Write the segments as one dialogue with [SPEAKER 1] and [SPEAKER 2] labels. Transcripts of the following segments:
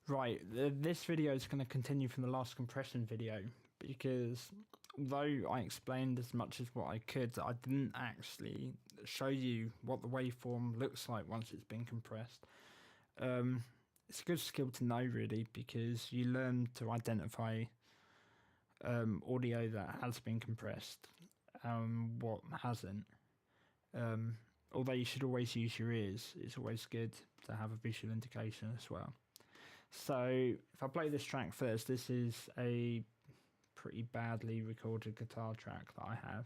[SPEAKER 1] Right, this video is going to continue from the last compression video, because although I explained as much as what I could, I didn't actually show you what the waveform looks like once it's been compressed. It's a good skill to know, really, because you learn to identify audio that has been compressed and what hasn't. Although you should always use your ears, it's always good to have a visual indication as well. So if I play this track first, this is a pretty badly recorded guitar track that I have.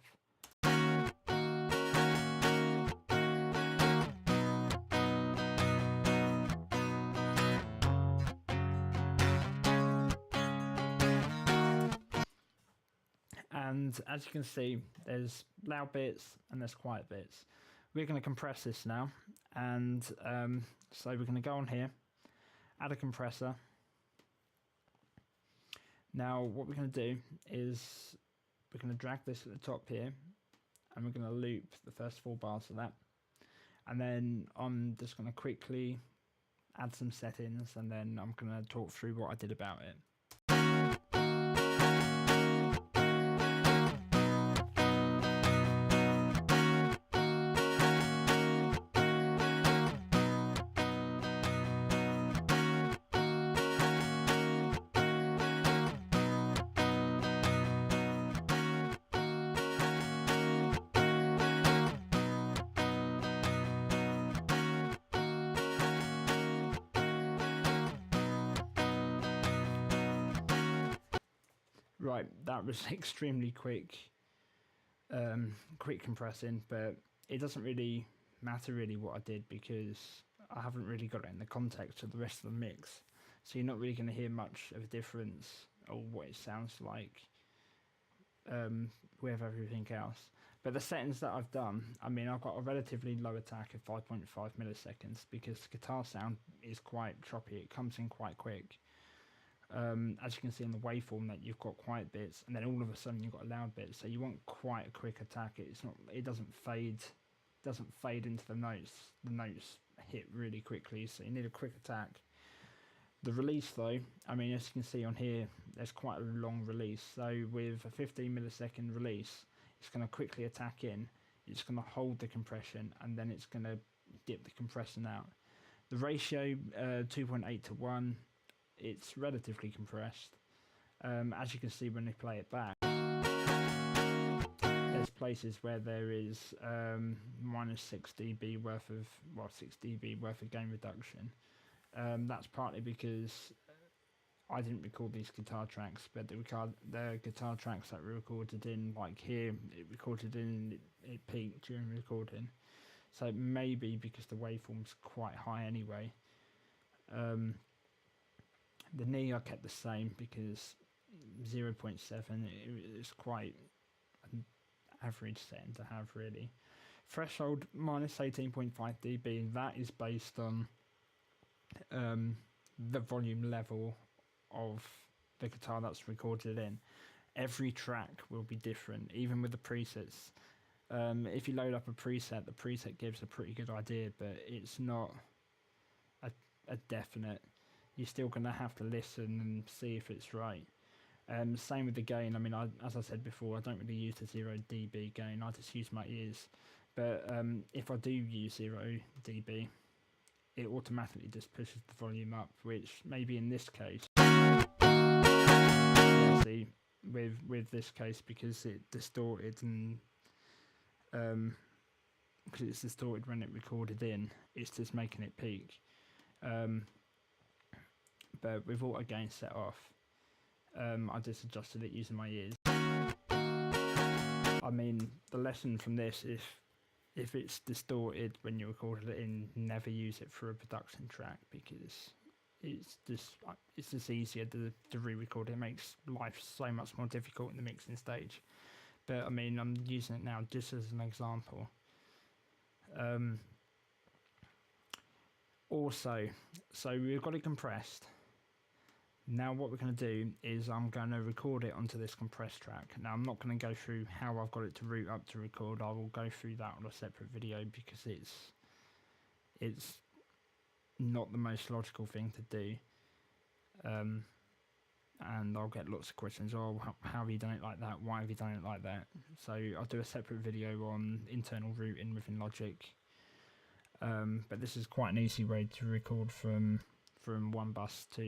[SPEAKER 1] And as you can see, there's loud bits and there's quiet bits. We're going to compress this now, and so we're going to go on here, add a compressor. Now what we're going to do is we're going to drag this at the top here, and we're going to loop the first 4 bars of that, and then I'm just going to quickly add some settings, and then I'm going to talk through what I did about it. Right, that was extremely quick compressing, but it doesn't really matter what I did, because I haven't really got it in the context of the rest of the mix, so you're not really going to hear much of a difference or what it sounds like with everything else. But the settings that I've done, I mean, I've got a relatively low attack of 5.5 milliseconds because the guitar sound is quite choppy, it comes in quite quick. As you can see in the waveform, that you've got quiet bits and then all of a sudden you've got a loud bit, so you want quite a quick attack. It doesn't fade into the notes hit really quickly, so you need a quick attack. The release though, I mean, as you can see on here, there's quite a long release, so with a 15 millisecond release, it's going to quickly attack in, it's going to hold the compression, and then it's going to dip the compression out. The ratio 2.8 to 1, it's relatively compressed. As you can see when they play it back, there's places where there is minus 6 dB worth of 6 dB worth of gain reduction. That's partly because I didn't record these guitar tracks, but the guitar tracks that were recorded in, like here, it peaked during recording. So maybe because the waveform's quite high anyway. The knee I kept the same because 0.7 is quite an average setting to have, really. Threshold minus 18.5 dB, that is based on the volume level of the guitar that's recorded in. Every track will be different, even with the presets. If you load up a preset, the preset gives a pretty good idea, but it's not a definite. You're still going to have to listen and see if it's right. Same with the gain. I mean, as I said before, I don't really use the 0 dB gain, I just use my ears. But if I do use 0 dB, it automatically just pushes the volume up, which maybe in this case, see, with this case, because it distorted and because it's distorted when it recorded in, it's just making it peak. But with auto gain set off, I just adjusted it using my ears. I mean, the lesson from this, if it's distorted when you recorded it in, never use it for a production track, because it's just easier to re-record. It makes life so much more difficult in the mixing stage. But I mean, I'm using it now just as an example. Also, so we've got it compressed. Now what we're going to do is I'm going to record it onto this compressed track. Now I'm not going to go through how I've got it to route up to record. I will go through that on a separate video, because it's not the most logical thing to do. and I'll get lots of questions. Oh, how have you done it like that? Why have you done it like that? So I'll do a separate video on internal routing within Logic. But this is quite an easy way to record from one bus to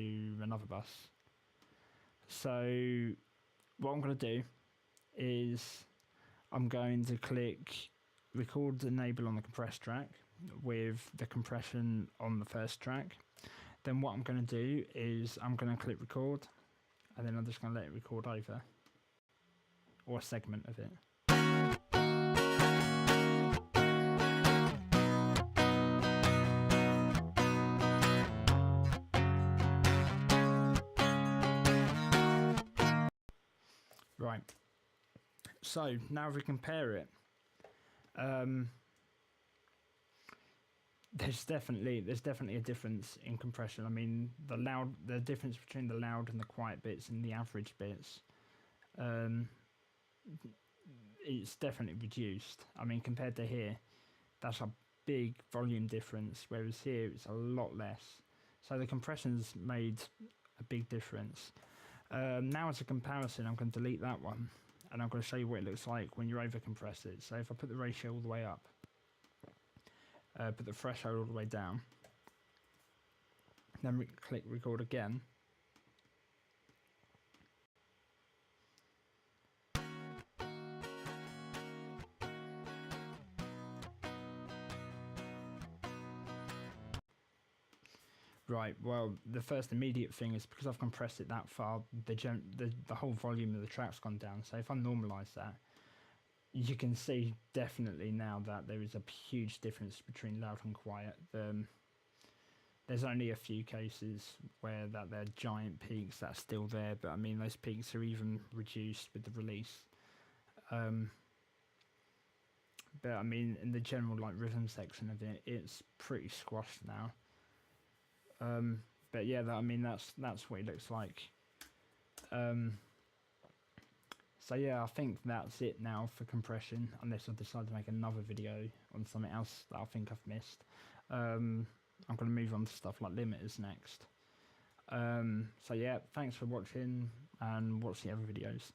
[SPEAKER 1] another bus. So what I'm going to do is I'm going to click record enable on the compressed track with the compression on the first track. Then what I'm going to do is I'm going to click record, and then I'm just going to let it record over, or a segment of it. Right, so now if we compare it, there's definitely a difference in compression. I mean, the difference between the loud and the quiet bits and the average bits, it's definitely reduced. I mean, compared to here, that's a big volume difference, whereas here it's a lot less. So the compression's made a big difference. Now as a comparison, I'm going to delete that one, and I'm going to show you what it looks like when you overcompress it. So if I put the ratio all the way up, put the threshold all the way down, then click record again, right, well, the first immediate thing is because I've compressed it that far, the whole volume of the track's gone down. So if I normalise that, you can see definitely now that there is a huge difference between loud and quiet. There's only a few cases where they're giant peaks that are still there, but I mean those peaks are even reduced with the release. But I mean in the general like rhythm section of it, it's pretty squashed now. But yeah, I mean that's what it looks like. So yeah, I think that's it now for compression, unless I decide to make another video on something else that I think I've missed. I'm going to move on to stuff like limiters next. So yeah, thanks for watching, and watch the other videos.